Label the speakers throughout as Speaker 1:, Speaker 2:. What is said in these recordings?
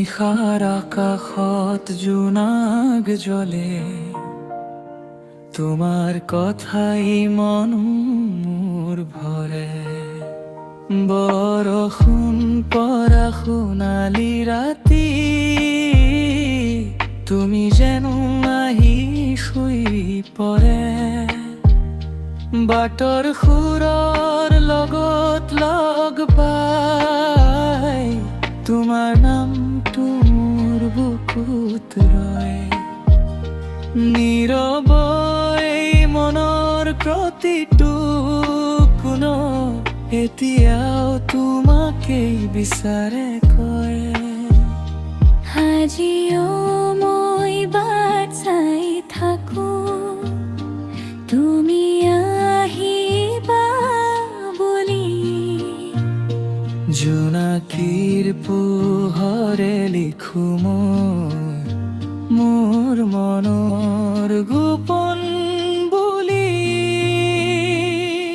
Speaker 1: নিশাৰ আকাশত জোনাক জ্বলে, তোমাৰ কথাই মন মোৰ ভৰে। বৰষুণ পৰা সোণালী ৰাতি, তুমি যেন আহি শুই পৰে। বাটৰ সুৰৰ লগত লগ পাই, তোমাৰ নামটো মোৰ বুকুত ৰয়। নীৰৱই মনৰ প্ৰতিটো কোণ এতিয়াও তোমাকেই বিচাৰে কয়।
Speaker 2: আজিও মই বাট চাই থাকো, তুমি আহিবা বুলি।
Speaker 1: জোনাকীৰ পোহৰে লিখো মোৰ মনৰ গোপন বুলি।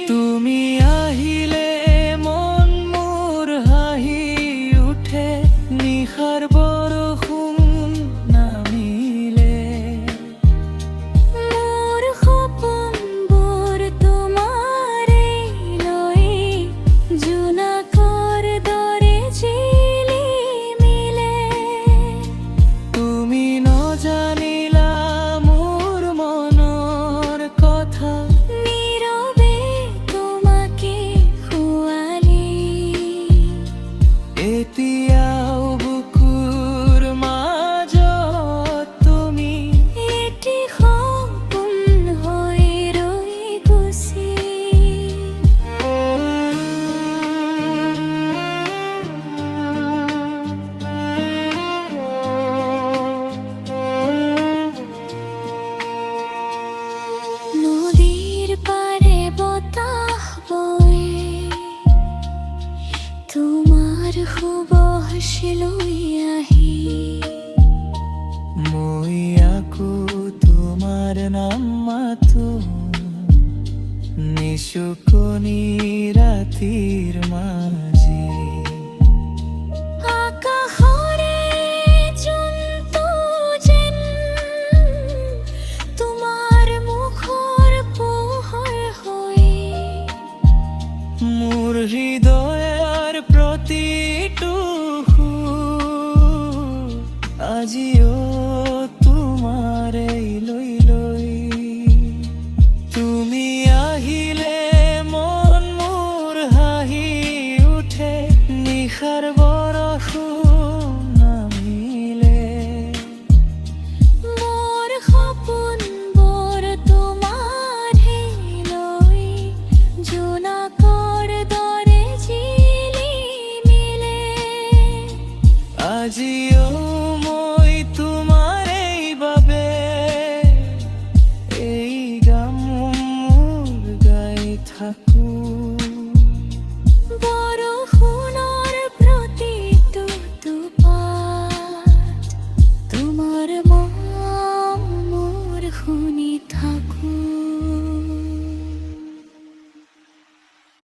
Speaker 1: তুমি আহিলে মন মোৰ হাঁহি উঠে, নিশাৰ বৰষুণ নামিলে।
Speaker 2: মোৰ সপোনবোৰ তোমাৰে লৈ জোনাকৰ দৰে জিলিমিলে।
Speaker 1: তুমি নজানিলা মোৰ মনৰ কথা,
Speaker 2: নীৰৱে তোমাকে খুৱালি।
Speaker 1: এতিয়াও বুকুৰ মাজত তুমি
Speaker 2: এটি সপোন হৈ ৰৈ গৈছে। নদীৰ পাৰে বতাহ বয়, তোমাৰ শুভ হাসি লৈ আহি।
Speaker 1: মই আকৌ তোমাৰ নাম মাতো, নিশুকনি ৰাতিৰ মাঝি।
Speaker 2: আকাশৰে জন্তু যেন তোমাৰ মুখৰ পোহৰ হৈ।
Speaker 1: মোৰ হৃদয়